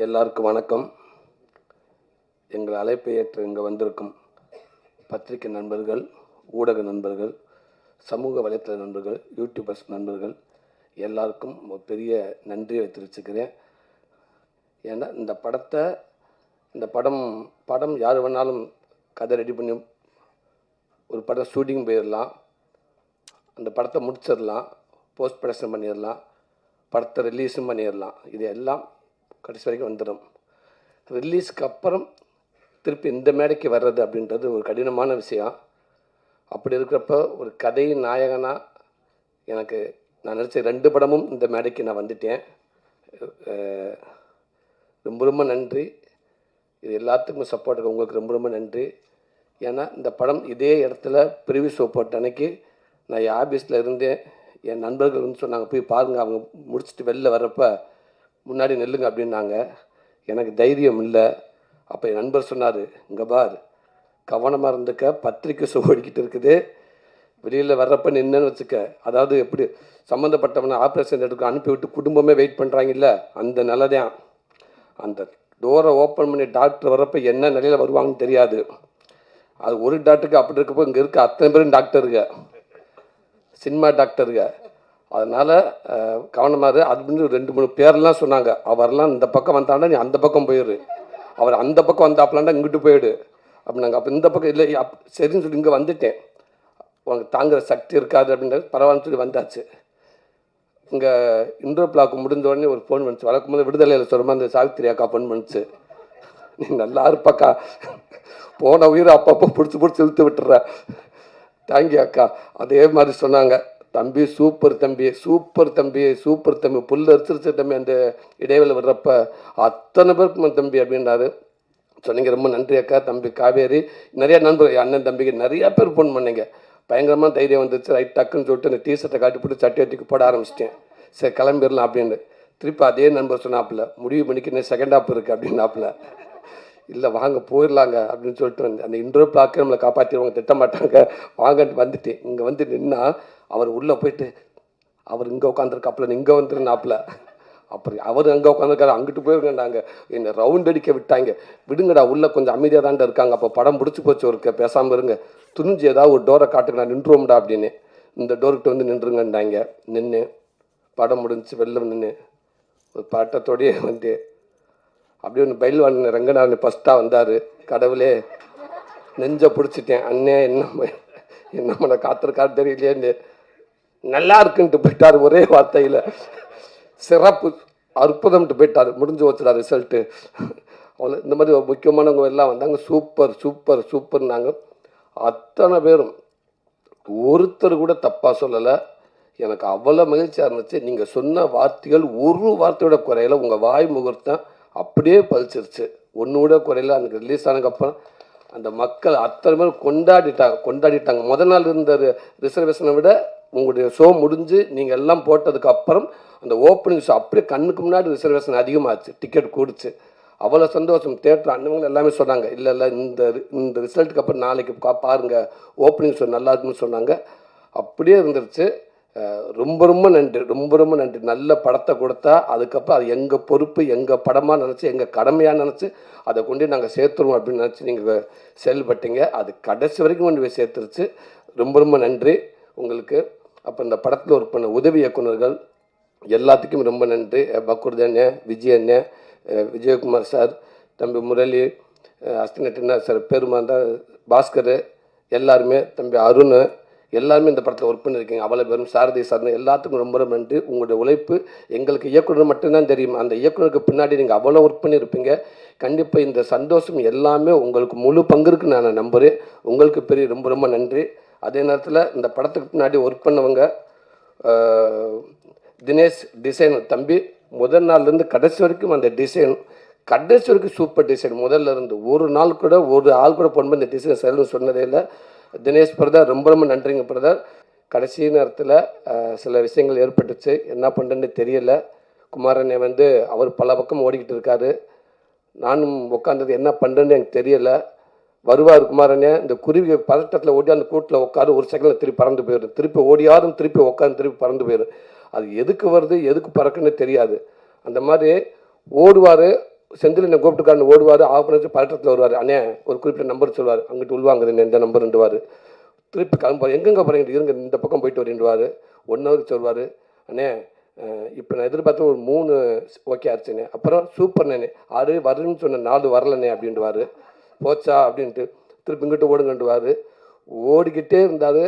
எல்லாருக்கும் வணக்கம். எங்கள் அழைப்பை ஏற்று இங்கே வந்திருக்கும் பத்திரிகை நண்பர்கள், ஊடக நண்பர்கள், சமூக வலைத்தள நண்பர்கள், யூடியூபர்ஸ் நண்பர்கள் எல்லாருக்கும் ஒரு பெரிய நன்றியை தெரிவிச்சுக்கிறேன். ஏன்னா இந்த படம் யார் வேணாலும் கதை ரெடி பண்ணி ஒரு படம் ஷூட்டிங் போயிடலாம், அந்த படத்தை முடிச்சிடலாம், போஸ்ட் ப்ரொடக்ஷன் பண்ணிடலாம், படத்தை ரிலீஸும் பண்ணிடலாம். இது எல்லாம் கடைசி வரைக்கும் வந்துடும். ரிலீஸ்க்கு அப்புறம் திருப்பி இந்த மேடைக்கு வர்றது அப்படின்றது ஒரு கடினமான விஷயம். அப்படி இருக்கிறப்ப ஒரு கதையின் நாயகனாக நான் நினச்ச 2 படமும் இந்த மேடைக்கு நான் வந்துட்டேன். ரொம்ப ரொம்ப நன்றி. இது எல்லாத்துக்கும் சப்போர்ட்டுக்கு உங்களுக்கு ரொம்ப ரொம்ப நன்றி. ஏன்னா இந்த படம் இதே இடத்துல ப்ரிவ்யூ ஷோ போட்ட அன்னைக்கு நான் என் ஆஃபீஸில் இருந்தேன். என் நண்பர்கள் வந்து சொன்னாங்க, போய் பாருங்கள், அவங்க முடிச்சுட்டு வெளில வர்றப்ப முன்னாடி நெல்லுங்க அப்படின்னாங்க. எனக்கு தைரியம் இல்லை. அப்போ என் நண்பர் சொன்னார், இங்கே பார், கவனமாக இருந்துக்க, பத்திரிக்கை ஷோ ஓடிக்கிட்டு இருக்குது, வெளியில் வர்றப்ப நின்றுன்னு வச்சுக்க. அதாவது எப்படி சம்மந்தப்பட்டவனை ஆப்ரேஷன் எடுக்க அனுப்பிவிட்டு குடும்பமே வெயிட் பண்ணுறாங்கல்ல, அந்த நிலைதான். அந்த டோரை ஓப்பன் பண்ணி டாக்டர் வர்றப்ப என்ன நிலையில் வருவாங்கன்னு தெரியாது. அது ஒரு டாக்டருக்கு அப்படி இருக்கப்போ இங்கே இருக்க அத்தனை பேரும் டாக்டருங்க, சினிமா டாக்டருங்க. அதனால் கவனமாக அப்படின்னு 2-3 பேர்லாம் சொன்னாங்க. அவரெல்லாம் இந்த பக்கம் வந்தாண்டா நீ அந்த பக்கம் போயிடு, அவர் அந்த பக்கம் வந்தாப்பலாண்டா இங்கிட்டு போயிடு அப்படின்னாங்க. அப்போ இந்த பக்கம் இல்லை, சரின்னு சொல்லி இங்கே வந்துட்டேன். உனக்கு தாங்குகிற சக்தி இருக்காது அப்படின்றது பரவாயில்னு சொல்லி வந்தாச்சு. இங்கே இன்ட்ரோ பிளாக் முடிஞ்ச உடனே ஒரு ஃபோன் பண்ணிச்சு. வழக்கம் போது விடுதலையில் சொல்கிற மாதிரி அந்த சாவித்திரி அக்கா ஃபோன் பண்ணிச்சு, நீ நல்லா இருப்பாக்கா, போன உயிரை அப்பப்போ பிடிச்சி இழுத்து விட்டுற, தேங்க்யூ அக்கா. அதே மாதிரி சொன்னாங்க, தம்பி சூப்பர் தம்பி, சூப்பர் தம்பி, சூப்பர் தம்பி, புல் அரிச்சிருச்சு தம்பி. அந்த இடைவெளி வர்றப்ப அத்தனை பேருக்கு தம்பி அப்படின்னாரு. சொன்னீங்க, ரொம்ப நன்றி அக்கா. தம்பி காவேரி, நிறைய நண்பர்கள், அண்ணன் தம்பிக்கு நிறையா பேர் ஃபோன் பண்ணீங்க. பயங்கரமாக தைரியம் வந்துச்சு. ரைட் டக்குன்னு சொல்லிட்டு அந்த டிஷர்ட்டை காட்டி போட்டு சட்டை வட்டிக்கு போட ஆரம்பிச்சிட்டேன். சரி கிளம்பிடலாம் அப்படின்னு. திருப்பி அதே நண்பர் சொன்னாப்புல, முடிவு பண்ணிக்கு இன்னும் செகண்ட் ஹாப் இருக்குது அப்படின்னாப்புல. இல்லை வாங்க போயிடலாங்க அப்படின்னு சொல்லிட்டு வந்து அந்த இன்ட்ரோ பிளாக்கை நம்மளை காப்பாற்றிடுவாங்க, திட்ட மாட்டாங்க, வாங்கன்ட்டு வந்துட்டேன். இங்கே வந்து நின்னா அவர் உள்ளே போயிட்டு, அவர் இங்கே உட்காந்துருக்காப்புல, இங்கே வந்துருந்தாப்புல. அப்புறம் அவர் அங்கே உட்காந்துருக்காரு, அங்கிட்டு போயிருக்கேன்டாங்க. என்னை ரவுண்ட் அடிக்க விட்டாங்க. விடுங்கடா, உள்ளே கொஞ்சம் அமைதியாக தான்ட்டு இருக்காங்க, அப்போ படம் பிடிச்சி போச்சு, ஒரு பேசாமல் இருங்க, துணிஞ்சு ஏதாவது ஒரு டோரை காட்டுங்க, நான் நின்றுவோம்டா அப்படின்னு. இந்த டோர்கிட்ட வந்து நின்றுங்கண்டாங்க. நின்று படம் முடிஞ்சு வெளில நின்று ஒரு பட்டத்தோடையே வந்து அப்படியே ஒன்று பயில்வான் ரங்கநாதன் ஃபஸ்ட்டாக வந்தார். கடவுளே, நெஞ்சை பிடிச்சிட்டேன். அண்ணே என்ன பண்ண காத்திருக்காரு தெரியலையேன்னு. நல்லா இருக்குன்ட்டு போயிட்டார் ஒரே வார்த்தையில். சிறப்பு, அற்புதம்ட்டு போயிட்டார். முடிஞ்சு வச்சுடா ரிசல்ட்டு. அவ்வளோ. இந்த மாதிரி முக்கியமானவங்க எல்லாம் வந்தாங்க. சூப்பர் சூப்பர் சூப்பர்னாங்க. அத்தனை பேரும் ஒருத்தர் கூட தப்பாக சொல்லலை. எனக்கு அவ்வளோ மகிழ்ச்சியாக இருந்துச்சு. நீங்கள் சொன்ன வார்த்தைகள் ஒரு வார்த்தையோட குறையில, உங்கள் வாய் முகூர்த்தம் அப்படியே பழிச்சிருச்சு, ஒன்று கூட குறையில. அன்றைக்கி ரிலீஸ் ஆனதுக்கப்புறம் அந்த மக்கள் அத்தனை பேர் கொண்டாடிட்டாங்க. முதல் நாள் இருந்த ரிசர்வேஷனை விட உங்களுடைய ஷோ முடிஞ்சு நீங்கள் எல்லாம் போட்டதுக்கப்புறம் அந்த ஓப்பனிங் ஷோ அப்படியே கண்ணுக்கு முன்னாடி ரிசர்வேஷன் அதிகமாகச்சு, டிக்கெட் கூடிச்சு. அவ்வளோ சந்தோஷம். தேட்டர் அண்ணவங்க எல்லாமே சொன்னாங்க, இல்லை இந்த ரிசல்ட்டுக்கு அப்புறம் நாளைக்கு பாருங்கள், ஓப்பனிங் ஷோ நல்லா இருக்குன்னு சொன்னாங்க. அப்படியே இருந்துருச்சு. ரொம்ப ரொம்ப நன்றி, ரொம்ப ரொம்ப நன்றி. நல்ல படத்தை கொடுத்தா அதுக்கப்புறம் அது எங்கள் பொறுப்பு, எங்கள் படமாக நினச்சி, எங்கள் கடமையாக நினச்சி அதை கொண்டு நாங்கள் சேர்த்துருவோம் அப்படின்னு நினச்சி நீங்கள் செயல்பட்டீங்க. அது கடைசி வரைக்கும் கொண்டு போய் சேர்த்துருச்சு. ரொம்ப ரொம்ப நன்றி உங்களுக்கு. அப்போ இந்த படத்தில் ஒர்க் பண்ண உதவி இயக்குநர்கள் எல்லாத்துக்கும் ரொம்ப நன்றி. பக்குர்தே அண்ணன், விஜய் அண்ணன், விஜயகுமார் சார், தம்பி முரளி, அஸ்தினட்டினா சார், பெருமாந்தா, பாஸ்கர், எல்லாருமே, தம்பி அருண், எல்லாருமே இந்த படத்தில் ஒர்க் பண்ணியிருக்கீங்க. அவ்வளோ பேரும், சாரதி சார்னு எல்லாத்துக்கும் ரொம்ப ரொம்ப நன்றி. உங்களுடைய உழைப்பு எங்களுக்கு இயக்குனர் மட்டும்தான் தெரியும். அந்த இயக்குனருக்கு பின்னாடி நீங்கள் அவ்வளோ ஒர்க் பண்ணியிருப்பீங்க. கண்டிப்பாக இந்த சந்தோஷம் எல்லாமே உங்களுக்கு முழு பங்கு இருக்குன்னு நான் நம்புகிறேன். உங்களுக்கு பெரிய ரொம்ப ரொம்ப நன்றி. அதே நேரத்தில் இந்த படத்துக்கு பின்னாடி ஒர்க் பண்ணவங்க தினேஷ் டிசைன் தம்பி, முதல் நாள்லேருந்து கடைசி வரைக்கும் அந்த டிசைன் கடைசி வரைக்கும் சூப்பர் டிசைன். முதல்ல இருந்து ஒரு நாள் கூட ஒரு ஆள் கூட போகும்போது இந்த டிசைன் சரின்னு சொன்னதே இல்லை. தினேஷ் பிரதர், ரொம்ப ரொம்ப நன்றிங்க பிரதர். கடைசி நேரத்தில் சில விஷயங்கள் ஏற்பட்டுச்சு, என்ன பண்ணுறேன்னு தெரியலை. குமாரண்ணே வந்து அவர் பல பக்கம் ஓடிக்கிட்டு இருக்காரு. நானும் உட்காந்தது என்ன பண்ணுறேன்னு எனக்கு தெரியலை. வருவார் குமாரண்ணே, இந்த குருவி பதட்டத்தில் ஓடி அந்த கூட்டில் உட்காரு, ஒரு செகண்டில் திருப்பி பறந்து போயிடும், திருப்பி ஓடியாரும் திருப்பி உட்காந்து திருப்பி பறந்து போயிடும். அது எதுக்கு வருது எதுக்கு பறக்குன்னு தெரியாது. அந்த மாதிரி ஓடுவார், செந்தில் என்னை கூப்பிட்டுக்காரன் ஓடுவார், ஆஃப் பண்ணி பதட்டத்தில் வருவார். அண்ணே ஒரு குறிப்பிட்ட நம்பர் சொல்லுவார், அங்கிட்டு உள்வாங்குறேன் எந்த நம்பருண்டுவார். திருப்பி கிளம்புவார், எங்கெங்கே போகிறீங்க, இருங்க இந்த பக்கம் போயிட்டு வரேன்டுவார். 1 ஹவருக்கு சொல்லுவார், அண்ணே இப்போ நான் எதிர்பார்த்து ஒரு 3 ஓகே ஆச்சுண்ணே. அப்புறம் சூப்பர்ண்ணே 6 வருன்னு சொன்ன 4 வரலண்ணே அப்படின்ட்டுவார். போச்சா அப்படின்ட்டு திருப்பி இங்கிட்டு ஓடுங்கண்டுவார். ஓடிக்கிட்டே இருந்தார்.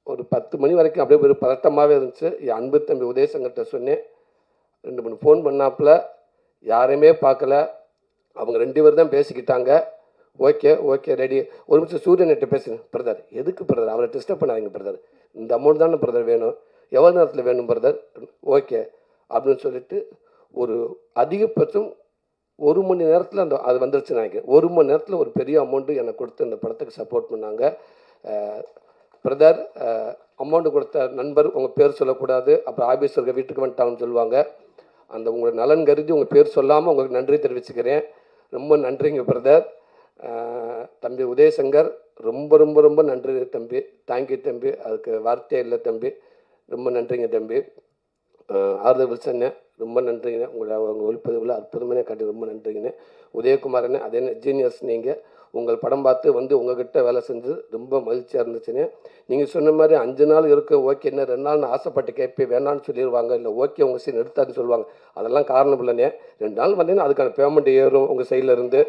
ஒரு 10 மணி வரைக்கும் அப்படியே ஒரு பதட்டமாகவே இருந்துச்சு. என் அன்பு தம்பி உதயசங்கர்கிட்ட சொன்னேன். 2 3 ஃபோன் பண்ணாப்புல, யாரையுமே பார்க்கல. அவங்க 2 பேர் தான் பேசிக்கிட்டாங்க. Okay okay ready. ஒரு நிமிஷம் சூரியன்கிட்ட பேசுங்க பிரதர். எதுக்கு பிரதர், அவரை டிஸ்டர்ப் பண்ணாதீங்க பிரதர், இந்த அமௌண்ட் தானே பிரதர் வேணும், எவ்வளோ நேரத்தில் வேணும் பிரதர், ஓகே அப்படின்னு சொல்லிட்டு ஒரு அதிகபட்சம் 1 மணி நேரத்தில் அது வந்துருச்சுன்னு நினைக்கிறேன். 1 மணி நேரத்தில் ஒரு பெரிய அமௌண்ட்டு எனக்கு கொடுத்து அந்த படத்துக்கு சப்போர்ட் பண்ணாங்க. பிரதர், அமௌண்ட்டு கொடுத்த நண்பர், உங்கள் பேர் சொல்லக்கூடாது, அப்புறம் ஆஃபீஸ் இருக்க வீட்டுக்கு வந்துட்டாங்கன்னு சொல்லுவாங்க. அந்த உங்களோட நலன் கருதி உங்கள் பேர் சொல்லாமல் உங்களுக்கு நன்றி தெரிவிச்சுக்கிறேன். ரொம்ப நன்றிங்க பிரதர். தம்பி உதயசங்கர், ரொம்ப ரொம்ப ரொம்ப நன்றி தம்பி. தேங்க்யூ தம்பி, அதுக்கு வார்த்தையே இல்லை தம்பி. ரொம்ப நன்றிங்க தம்பி. ஆறுதல் வில்சண்ணே ரொம்ப நன்றிங்கண்ணே. உங்கள் ஒளிப்பதிவில் அற்புதமான காட்டி ரொம்ப நன்றிங்கண்ணே. உதயகுமாரண்ணே அதே ஜீனியர்ஸ். நீங்கள் உங்கள் படம் பார்த்து வந்து உங்கள்கிட்ட வேலை செஞ்சு ரொம்ப மகிழ்ச்சியாக இருந்துச்சுண்ணே. நீங்கள் சொன்ன மாதிரி 5 நாள் இருக்கும் ஓகே, என்ன 2 நாள்னு ஆசைப்பட்டு கேட்பேன், வேணான்னு சொல்லிடுவாங்க, இல்லை ஓகே உங்கள் சீன் எடுத்தாருன்னு சொல்லுவாங்க. அதெல்லாம் காரணம் இல்லைண்ணே. 2 நாள் வந்தீங்கன்னா அதுக்கான பேமெண்ட் ஏறும் உங்கள் சைடில் இருந்து.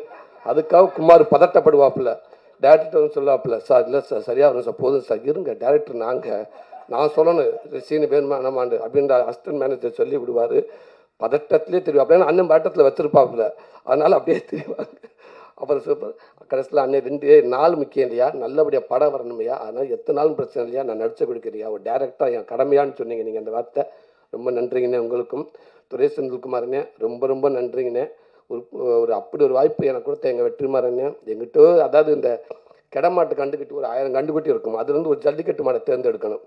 அதுக்காக குமார் பதட்டப்படுவாப்பில்ல, டேரக்டர் சொல்லுவாப்பில்ல, சார் இல்லை சார் சரியாக வரும் சார், போதும் சார் இருங்க டேரக்டர் நான் சொல்லணும் சீனு வேணுமா நம்மாண்டு அப்படின்ற அசிஸ்டன்ட் மேனேஜர் சொல்லி விடுவார். பதட்டத்திலே தெரியும், அப்படின்னா அண்ணன் பதட்டத்தில் வச்சுருப்பாப்புல, அதனால் அப்படியே தெரிவாங்க. அப்புறம் சூப்பர். கடைசியில் அண்ணன் 2 நாள் முக்கியம் இல்லையா, நல்லபடியாக படம் வரணும் இல்லையா, அதனால் எத்தனை நாளும் பிரச்சனை இல்லையா, நான் நடிச்சு கொடுக்குறியா, ஒரு டேரக்டாக என் கடமையான்னு சொன்னீங்க நீங்கள் அந்த வார்த்தை. ரொம்ப நன்றிங்கண்ணே. உங்களுக்கும் துரை செந்தில்குமாரண்ணே ரொம்ப ரொம்ப நன்றிங்கண்ணே. ஒரு அப்படி ஒரு வாய்ப்பு எனக்கு கொடுத்த எங்கள் வெற்றிமாறண்ணே. எங்கிட்ட அதாவது இந்த கிடமாட்டு கண்டுக்கிட்டு ஒரு 1000 கண்டுக்குட்டி இருக்கும், அதுலேருந்து ஒரு ஜல்லிக்கட்டு மாடை தேர்ந்தெடுக்கணும்.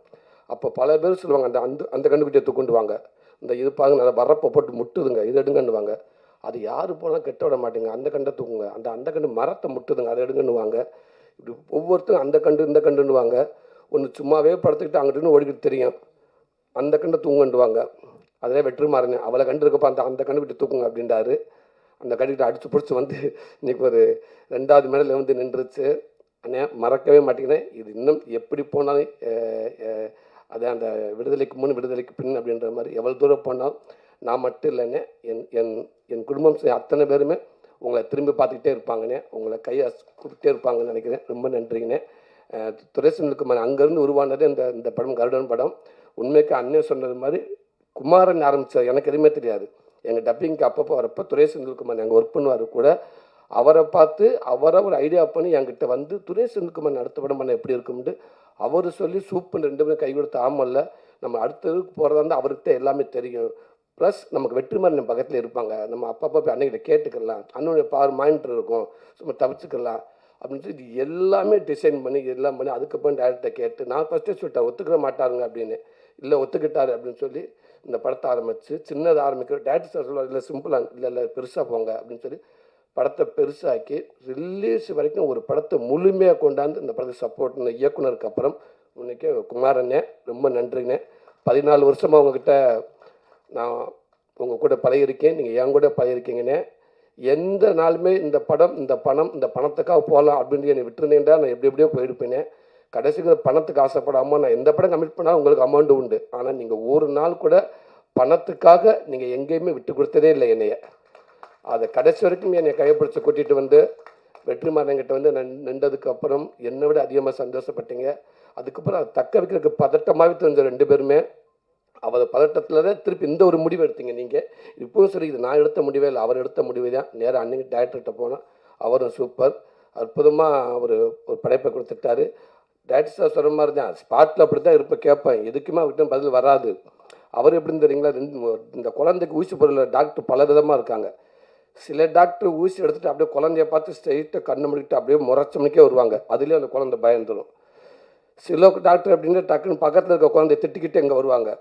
அப்போ பல பேர் சொல்லுவாங்க, அந்த கண்டுக்குட்டியை தூக்குண்டு வாங்க, இந்த இது பாருங்க நல்லா வரப்போ போட்டு முட்டுதுங்க, இது எடுங்கன்னுவாங்க. அது யார் போனால் கெட்ட விட மாட்டேங்க, அந்த கண்டை தூக்குங்க, அந்த கண்டு மரத்தை முட்டுதுங்க, அதை எடுங்கன்னுவாங்க. இப்படி ஒவ்வொருத்தரும் அந்த கண்டு இந்த கண்டுன்னுவாங்க. ஒன்று சும்மாவே படுத்துக்கிட்டு அங்கிட்டு ஓடிக்கிட்டு தெரியும், அந்த கண்டை தூங்குண்டுவாங்க. அதிலே வெற்றிமாறனே அவளை கண்டு இருக்கப்போ அந்த கண்டுக்கிட்டு தூக்குங்க அப்படின்றாரு. அந்த கண்டுக்கிட்ட அடித்து பிடிச்சி வந்து இன்றைக்கி ஒரு 2வது மேடையில் வந்து நின்றுச்சு. அண்ணே மறக்கவே மாட்டேங்கிறேன். இது இன்னும் எப்படி போனாலும் அது அந்த விடுதலைக்கு முன் விடுதலைக்கு பின் அப்படின்ற மாதிரி எவ்வளோ தூரம் போனாலும் நான் மட்டும் இல்லைண்ணே, என் குடும்பம் அத்தனை பேருமே உங்களை திரும்பி பார்த்துக்கிட்டே இருப்பாங்கண்ணே, உங்களை கையை கொடுத்துட்டே இருப்பாங்கன்னு நினைக்கிறேன். ரொம்ப நன்றிங்கண்ணே. துரை செந்தில்குமார் அங்கேருந்து உருவானது இந்த படம் கருடன் படம். உண்மைக்கு அண்ணன் சொன்னது மாதிரி குமாரன் ஆரம்பித்தார், எனக்கு எதுவுமே தெரியாது. எங்கள் டப்பிங்க்கு அப்பப்போ வரப்போ துரை செந்தில்குமார் எங்கள் ஒர்க் பண்ணுவார் கூட, அவரை பார்த்து அவரை ஒரு ஐடியா பண்ணி என்கிட்ட வந்து துரை செந்தில்குமார் அடுத்த படம் பண்ண எப்படி இருக்கும்ட்டு அவர் சொல்லி சூப்பர் 2 பேரும் கை கொடுத்து, ஆமல்ல நம்ம அடுத்ததுக்கு போகிறதா இருந்தால் அவருக்கு தான் எல்லாமே தெரியும், ப்ளஸ் நமக்கு வெற்றிமாறன் பக்கத்தில் இருப்பாங்க, நம்ம அப்பப்போ போய் அன்னைக்கிட்ட கேட்டுக்கலாம், அண்ணனுடைய பார் மானிட்டர் இருக்கும், சும்மா தவிச்சுக்கலாம் அப்படின்னு சொல்லி எல்லாமே டிசைன் பண்ணி எல்லாம் பண்ணி அதுக்கப்புறம் டேரக்டரை கேட்டு நான் ஃபஸ்ட்டே சொல்லிட்டேன் ஒத்துக்கிற மாட்டாருங்க அப்படின்னு. இல்லை ஒத்துக்கிட்டாரு அப்படின்னு சொல்லி இந்த படத்தை ஆரம்பித்து சின்னதாக ஆரம்பிக்கிற டேரக்டர் சார் சொல்லுவார், இல்லை சிம்பிளாக இல்லை பெருசாக போங்க அப்படின்னு சொல்லி படத்தை பெருசாக்கி ரிலீஸ் வரைக்கும் ஒரு படத்தை முழுமையாக கொண்டாந்து இந்த படத்தை சப்போர்ட் பண்ண இயக்குனருக்கு அப்புறம் இன்னைக்கு குமாரண்ணே ரொம்ப நன்றிங்கண்ணே. 14 வருஷமாக உங்ககிட்ட நான் உங்கள் கூட பழகிருக்கேன், நீங்கள் என் கூட பழகிருக்கீங்கண்ணே. எந்த நாளுமே இந்த படம் இந்த பணத்துக்காக போகலாம் அப்படின்னு என்னை விட்டுருந்தேன்டா நான் எப்படியோ போயிருப்பேனே. கடைசிக்கு பணத்துக்கு ஆசைப்படாமல் நான் எந்த படம் கமிட் பண்ணாலும் உங்களுக்கு அமௌண்ட்டு உண்டு, ஆனால் நீங்கள் ஒரு நாள் கூட பணத்துக்காக நீங்கள் எங்கேயுமே விட்டு கொடுத்ததே இல்லை என்னைய. அதை கடைசி வரைக்கும் என்னை கைப்பிடிச்சு கூட்டிகிட்டு வந்து வெற்றிமாறன்கிட்ட வந்து நின்றதுக்கு அப்புறம் என்னை விட அதிகமாக சந்தோஷப்பட்டீங்க. அதுக்கப்புறம் அதை தக்க வைக்கிறதுக்கு பதட்டமாகவே தெரிஞ்ச 2 பேருமே அவர் பதட்டத்தில் தான் திருப்பி இந்த ஒரு முடிவு எடுத்தீங்க நீங்கள். இப்போவும் சரி, இது நான் எடுத்த முடிவே இல்லை, அவர் எடுத்த முடிவு தான். நேராக அன்னைக்கு டேரக்டர்கிட்ட போனால் அவரும் சூப்பர் அற்புதமாக ஒரு படைப்பை கொடுத்துட்டாரு. டேரக்டர் சார் சொல்கிற மாதிரி தான் ஸ்பாட்டில் அப்படி தான் இருப்பேன், கேட்பேன், எதுக்குமே அவர்கிட்ட பதில் வராது. அவர் எப்படின்னு தெரியுங்களா, இந்த குழந்தைக்கு ஊசி போடல டாக்டர் பல விதமாக இருக்காங்க. சில டாக்டர் ஊசி எடுத்துகிட்டு அப்படியே குழந்தைய பார்த்து ஸ்ட்ரெயிட்டாக கண்ணு முடிக்கிட்டு அப்படியே முறைச்சமணிக்கே வருவாங்க, அதுலேயே அந்த குழந்தை பயந்துடும். சில டாக்டர் அப்படின்னு டக்குன்னு பக்கத்தில் இருக்க குழந்தைய திட்டிக்கிட்டு இங்கே வருவாங்க,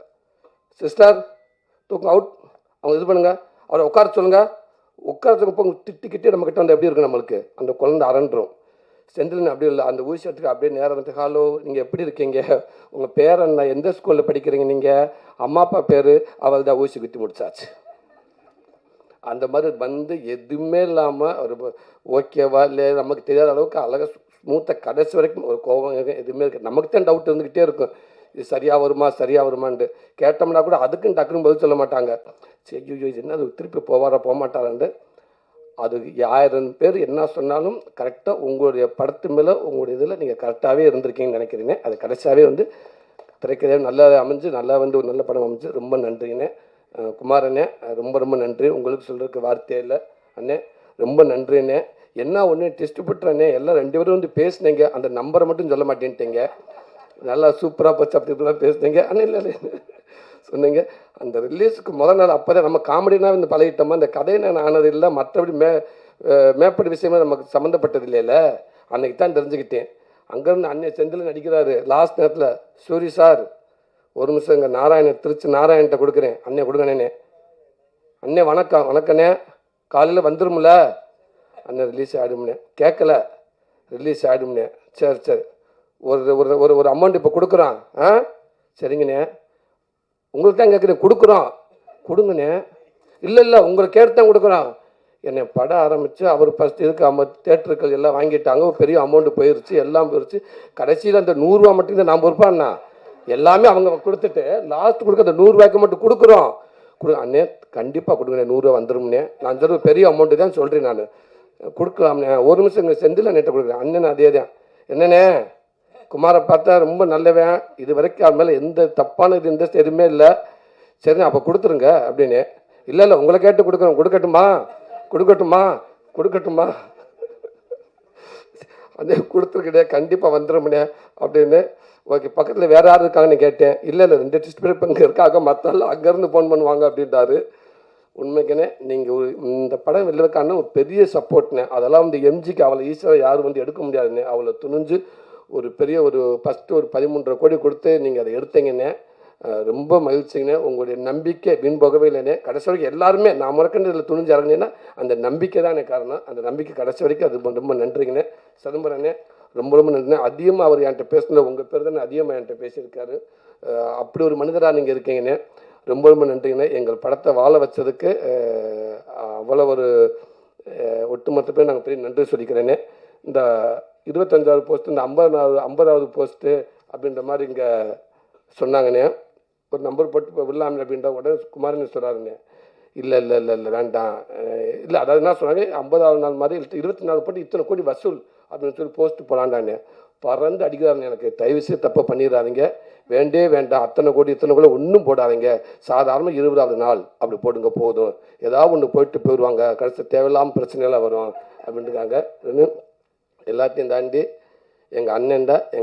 சிஸ்டர் தூக்கம் அவுட், அவங்க இது பண்ணுங்கள், அவரை உட்கார சொல்லுங்கள், உட்காரத்துக்கு போங்க, திட்டிக்கிட்டே நம்மக்கிட்ட வந்து எப்படி இருக்கு நம்மளுக்கு அந்த குழந்தை அரண்டுரும். செந்தில் அப்படி இல்லை, அந்த ஊசி எடுத்துக்கு அப்படியே நேரம், ஹலோ நீங்கள் எப்படி இருக்கீங்க, உங்கள் பேர் என்ன, எந்த ஸ்கூலில் படிக்கிறீங்க, நீங்கள் அம்மா அப்பா பேர், அவள் தான் ஊசி குத்தி முடிச்சாச்சு. அந்த மாதிரி வந்து எதுவுமே இல்லாமல் ஒரு ஓகேவா இல்லை நமக்கு தெரியாத அளவுக்கு அழகாக ஸ்மூத்தாக கடைசி வரைக்கும் ஒரு கோபம் எதுவுமே இருக்குது. நமக்கு தான் டவுட் இருந்துக்கிட்டே இருக்கும், இது சரியாக வருமான்ட்டு. கேட்டோம்னா கூட அதுக்குன்னு டக்குன்னு பதில் சொல்ல மாட்டாங்க. சரி ஐயோ இது என்ன, அது திருப்பி போக மாட்டாரான்ட்டு. அது 1000 பேர் என்ன சொன்னாலும் கரெக்டாக உங்களுடைய படத்து மேலே உங்களுடைய இதில் நீங்கள் கரெக்டாகவே இருந்திருக்கீங்கன்னு நினைக்கிறீங்க. அது கடைசியாகவே வந்து திரைக்கதையாக நல்லா அமைஞ்சு நல்லா வந்து ஒரு நல்ல படம் அமைஞ்சு ரொம்ப நன்றிங்கண்ணே. குமார் அண்ணே ரொம்ப ரொம்ப நன்றி. உங்களுக்கு சொல்கிறதுக்கு வார்த்தையே இல்லை அண்ணே, ரொம்ப நன்றிண்ணே. என்ன ஒன்று டிஸ்ட்ரிபியூட்டர் அண்ணே எல்லாம் 2 பேரும் வந்து பேசுனீங்க, அந்த நம்பரை மட்டும் சொல்ல மாட்டேன்ட்டீங்க. நல்லா சூப்பராக போச்சு அப்படி இப்படிலாம் பேசுனீங்க அண்ணே. இல்லை சொன்னீங்க அந்த ரிலீஸுக்கு முதல் நாள். அப்போ தான் நம்ம காமெடினா வந்து பழகிட்டோமா, அந்த கதையை நான் ஆனது இல்லை, மற்றபடி மேற்படி விஷயமா நமக்கு சம்மந்தப்பட்டது இல்லைல்ல. அன்னைக்கு தான் தெரிஞ்சுக்கிட்டேன். அங்கேருந்து அண்ணே செந்தில் நடிக்கிறாரு. லாஸ்ட் நேரத்தில் சூரி சார் ஒரு நிமிஷம் இங்கே திருச்சி நாராயண்கிட்ட கொடுக்குறேன், அண்ணே கொடுங்கண்ணே. அண்ணே வணக்கண்ணே, காலையில் வந்துரும்ல அண்ணே, ரிலீஸ் ஆகிடும்னே. கேட்கல, ரிலீஸ் ஆகிடும்னே. சரி ஒரு ஒரு ஒரு அமௌண்ட் இப்போ கொடுக்குறோம். சரிங்கண்ணே, உங்களுக்கு தான் கேட்குறேன், கொடுங்கண்ணே. இல்லை உங்களை கேட்டு தான் கொடுக்குறோம். என்னை படம் ஆரம்பித்து அவர் ஃபஸ்ட்டு இதுக்கு தேட்டருக்கள் எல்லாம் வாங்கிட்டாங்க, ஒரு பெரிய அமௌண்ட்டு போயிடுச்சு, எல்லாம் போயிடுச்சு. கடைசியில் அந்த 100 ரூபா மட்டும் தான் நான் பொறுப்பாண்ணா, எல்லாமே அவங்க கொடுத்துட்டு லாஸ்ட் கொடுக்க அந்த 100 ரூபாய்க்கு மட்டும் கொடுக்குறோம். அண்ணே கண்டிப்பாக கொடுங்கண்ணே, 100 ரூபா வந்துடும்ண்ணே. நான் சொல்கிற பெரிய அமௌண்ட்டு தான் சொல்கிறேன், நான் கொடுக்கலாம்ண்ணே. ஒரு நிமிஷம் இங்கே செந்தில் நெட்டை கொடுக்குறேன் அண்ணன். அதே தான் என்னண்ணே, குமாரை பார்த்தா ரொம்ப நல்லவன், இது வரைக்கும் அது மேலே எந்த தப்பான இது இந்த எதுவுமே இல்லை. சரிண்ணே அப்போ கொடுத்துருங்க அப்படின்னு. இல்லை உங்களை கேட்டு கொடுக்குறோம், கொடுக்கட்டுமா அதே கொடுத்துருக்கே, கண்டிப்பாக வந்துடும்ண்ணே அப்படின்னு. ஓகே, பக்கத்தில் வேறு யாரும் இருக்காங்கன்னு கேட்டேன். இல்லை 2 டிஸ்ட்ரிபியூட்டர் இப்போ இங்கே இருக்காங்க, மற்றெல்லாம் அங்கேருந்து ஃபோன் பண்ணுவாங்க அப்படின்ட்டாரு. உண்மைக்குன்னே நீங்கள் இந்த படம் வெளிவக்கான ஒரு பெரிய சப்போர்ட்னே. அதெல்லாம் வந்து எம்ஜிக்கு அவ்வளோ ஈஸியாக யாரும் வந்து எடுக்க முடியாதுண்ணே. அவ்வளோ துணிஞ்சு ஒரு பெரிய ஒரு ஃபஸ்ட்டு ஒரு 13.5 கோடி கொடுத்து நீங்கள் அதை எடுத்தீங்கண்ணே. ரொம்ப மகிழ்ச்சிங்கண்ணே. உங்களுடைய நம்பிக்கை வீண் போகவே இல்லைண்ணே. கடைசி வரைக்கும் எல்லாருமே நான் முறக்கண்டு இதில் துணிஞ்சு இறங்கினேன்னா அந்த நம்பிக்கை தான் எனக்கு காரணம். அந்த நம்பிக்கை கடைசி வரைக்கும் அது ரொம்ப நன்றிங்கண்ணே. சிதம்பரண்ணே ரொம்ப நன்றிண்ணே. அதிகமாக அவர் என்கிட்ட பேசுனது உங்கள் பேர் தானே அதிகமாக என்கிட்ட பேசியிருக்காரு. அப்படி ஒரு மனிதராக நீங்கள் இருக்கீங்கண்ணே. ரொம்ப நன்றிங்கண்ணே. எங்கள் படத்தை வாழ வச்சதுக்கு அவ்வளோ ஒரு ஒட்டுமொத்த பேர் நாங்கள் பெரிய நன்றி சொல்லிக்கிறேனே. இந்த 25வது போஸ்ட்டு, இந்த 50வது போஸ்ட்டு அப்படின்ற மாதிரி இங்கே சொன்னாங்கண்ணே. ஒரு நம்பர் போட்டு இப்போ விடலாமே அப்படின்ற உடனே குமாரன் சொல்கிறாருண்ணே. இல்லை வேண்டாம். இல்லை அதாவது என்ன சொன்னாங்க, 50வது நாள் மாதிரி 24 போட்டு இத்தனை கோடி வசூல் அப்படின்னு சொல்லி போஸ்ட்டு போலாண்டானே. பறந்து அடிக்கிறாருன்னு. எனக்கு தயவுசெய்து தப்பை பண்ணிடாதீங்க, வேண்டாம். அத்தனை கோடி ஒன்றும் போடாதீங்க. சாதாரண 20வது நாள் அப்படி போடுங்க போதும். ஏதாவது ஒன்று போயிடுவாங்க, கடைசி தேவையில்லாமல் பிரச்சனையெல்லாம் வரும் அப்படின்ட்டுருக்காங்க. எல்லாத்தையும் தாண்டி எங்கள்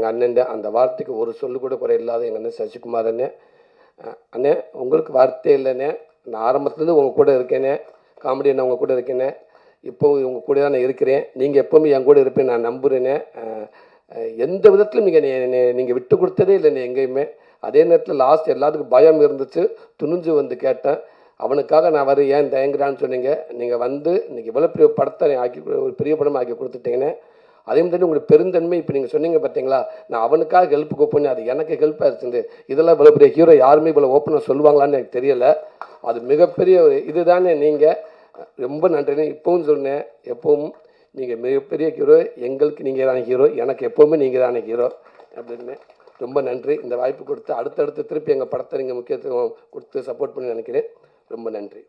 அண்ணன்ட அந்த வார்த்தைக்கு ஒரு சொல்லு கூட குறை இல்லாத எங்கள் அண்ணன் சசிகுமார் அண்ணே, உங்களுக்கு வார்த்தை இல்லைண்ணே. நான் ஆரம்பத்துலேருந்து உங்கள் கூட இருக்கேனே, காமெடி என்ன உங்கள் கூட இருக்கேனே, இப்போ உங்கள் கூட தான் நான் இருக்கிறேன். நீங்கள் எப்போவுமே என் கூட இருப்பேன் நான் நம்புகிறேனே. எந்த விதத்திலும் நீங்கள் விட்டு கொடுத்ததே இல்லைண்ணே எங்கேயுமே. அதே நேரத்தில் லாஸ்ட் எல்லாத்துக்கும் பயம் இருந்துச்சு, துணிஞ்சு வந்து கேட்டேன். அவனுக்காக நான் ஏன் தயங்குறான்னு சொன்னீங்க. நீங்கள் வந்து இன்றைக்கி இவ்வளோ பெரிய படத்தை ஆக்கி ஒரு பெரிய படமாக ஆக்கி கொடுத்துட்டீங்கன்னு. அதே மாதிரி உங்களுக்கு பெருந்தன்மை இப்போ நீங்கள் சொன்னீங்க பார்த்தீங்களா, நான் அவனுக்காக ஹெல்ப் கூப்பிட்டு அது எனக்கு ஹெல்ப் ஆயிடுச்சு. இதெல்லாம் இவ்வளோ பெரிய ஹீரோ யாருமே இவ்வளோ ஓப்பனாக சொல்லுவாங்களான்னு எனக்கு தெரியலை. அது மிகப்பெரிய ஒரு இதுதானே. நீங்கள் ரொம்ப நன்றினே. இப்போவும் சொன்னேன், எப்பவும் நீங்கள் மிகப்பெரிய ஹீரோ, எங்களுக்கு நீங்கள் தானே ஹீரோ, எனக்கு எப்போவுமே நீங்கள் தானே ஹீரோ அப்படின்னு. ரொம்ப நன்றி. இந்த வாய்ப்பு கொடுத்து அடுத்தடுத்து திருப்பி எங்கள் படத்தை நீங்கள் முக்கியத்துவம் கொடுத்து சப்போர்ட் பண்ணி நினைக்கிறேன். ரொம்ப நன்றி.